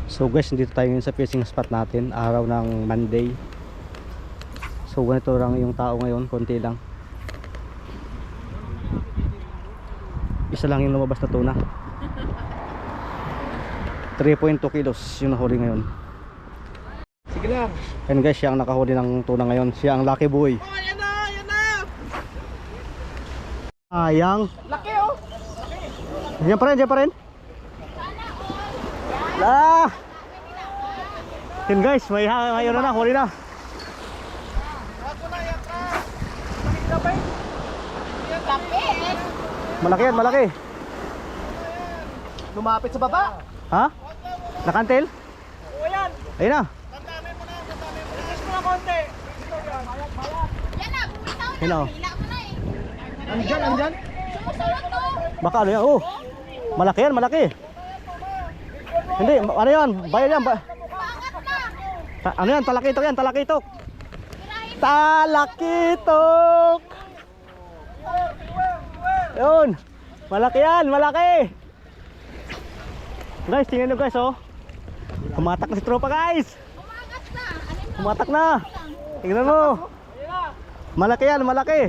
So guys, dito tayo ngayon sa fishing spot natin, araw ng Monday. So ganito lang yung tao ngayon, konti lang. Isa lang yung lumabas na tuna. 3.2 kilos yung nahuli ngayon. Sige lang. And guys, siya ang nakahuli ng tuna ngayon. Siya ang lucky boy. Oh, yan na, yan na. Ayang. Laki oh. Diyan pa rin, diyan pa rin. Ah! Yun guys, may ngayon na, huli na. Ako na yan ka. Makita ba yun? Lapit. Malaki yan, malaki. Lumapit sa baba. Ha? Nakantil? O yan. Ayun na. Tandami mo na, tandami mo. Ikas mo na konti. Ito yan, mayat, mayat. Yan na, bumitaw Ayun na. na. Hila mo na eh. Andyan, andyan. Sumusunod to. Baka ano yan? Oh. Malaki yan, malaki. Hindi, ano yan? Bayan yan. Paangat na. Ano yan? Talakitok yan, talakitok. Talakitok. Yun. Malaki yan, malaki. Guys, tingnan nyo guys, oh. Kumatak na si tropa guys. Umangat na. Alin mo? Kumatak na. Tingnan mo. Malaki yan, malaki.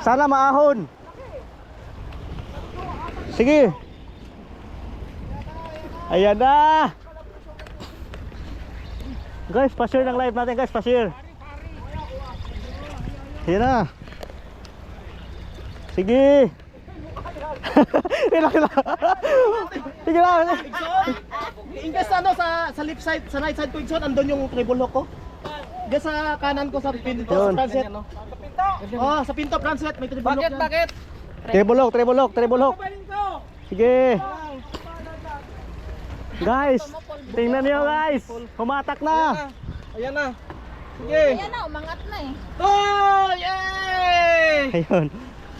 Sana maahon. Sige. Ayan na. Guys, pa-share ng live natin guys, pa-share. Ayan na. Sige. Ilang. Sige lang. Ingas ano sa left side, sa right side ko Igson, andun yung treble hook ko. Diyan sa kanan ko sa pinto, Yun. sa transit. Oh, sa pinto transit may treble hook. Bakit? Trebulok, trebulok, trebulok. Sige. Guys, tingnan niyo guys. Humatak na. Ayan na. Sige. Ayan na, umangat na eh. Oh, yay! Ayun.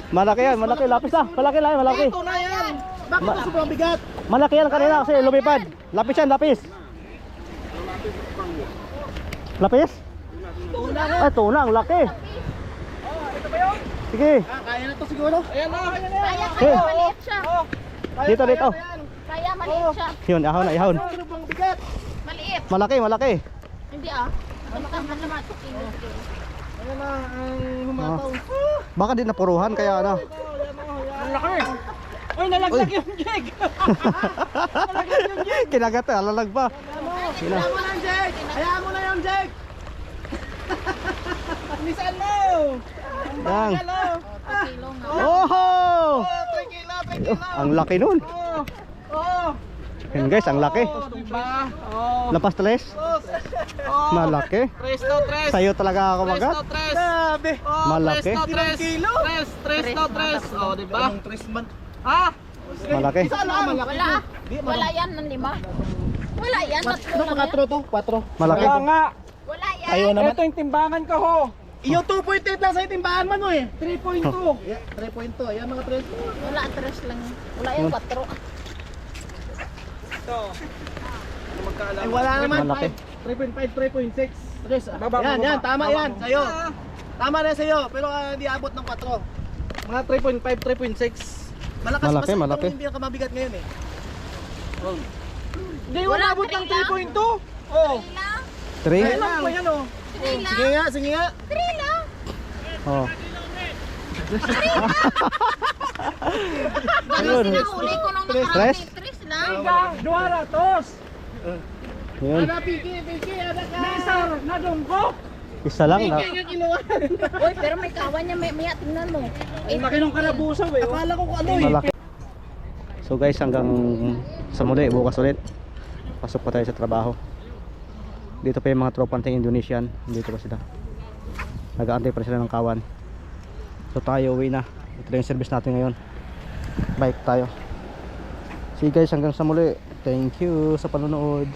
Malaki yan, malaki. Lapis na. Malaki lang, malaki. Ito na yan. Bakit ito sobrang bigat? Malaki yan kanina kasi lumipad. Lapis yan, lapis. Lapis? Ah, tuna, ang laki. Sige. Kaya na to siguro. Ayan na, ayan na. Kaya, Eh. kaya, maliit siya. Dito, dito. Kaya, maliit siya. Yun, ahon na, ahon. Sobrang bigat. Maliit. Malaki, malaki. Hindi ah. Matanggal naman ito. Ayan na ang humataw. Baka di napuruhan kaya ano. Ang laki. Uy, nalaglag yung jig. Nalaglag yung jig. Kinagat, alalag pa. Sina. Hayaan mo na yung jig. Hayaan mo na yung jig. Misan mo. Yang. Hello. Kilo nga. Oh! 3 kilo, 3 kilo. Ang laki nun. Oh. Oh. Yan guys, ang laki. Oh, diba? Oh. Lapas tres. Oh. Malaki. Tres to tres. Sa'yo talaga ako magat. Tres. Grabe. Oh, Malaki. Tres kilo. Tres to tres. Oh, diba? Anong 3 month? Ha? Malaki. Saan lang? Wala. Wala yan ng 5. Wala yan. Tatlo lang yan. 4 to? 4. Malaki. Kaya nga. Wala yan. Ayaw naman. Ito yung timbangan ko ho. Iyo 2.8 lang sa timbangan man mo eh. 3.2. Yeah, 3.2. Ayan mga 3. Wala, 3 lang. Wala yan, 4. Ito. Ay, wala naman. Malaki. 3.5, 3.6. Yan, yan. Tama yan. Sa'yo. Tama na sa'yo. Pero hindi abot ng 4. Mga 3.5, 3.6. Malakas Malaki, basta malaki. Hindi ka mabigat ngayon eh. Hindi, Wala, wala abot ng 3.2. Oh. 3 lang. 3? Ayun lang po yan oh. 3 lang. Sige nga, sige nga. 3 lang. Oh. Ano sinahuli ko nung nakaraan? Tres? 3 lang. Duara, tos. Yun. Ada piki, ada ka. Misar, nadungko. Isa lang na. Piki yung kinuha. Uy, pero may kawan niya, may tingnan mo. Ang laki ng karabusaw eh. Akala ko kung ano eh. Malaki. So guys, hanggang sa muli, bukas ulit. Pasok pa tayo sa trabaho. Dito pa yung mga tropang ting Indonesian. Dito pa sila. Nag-aantay pa sila ng kawan. So tayo uwi na. Ito na yung service natin ngayon. Bike tayo. See you guys, hanggang sa muli. Thank you sa panonood.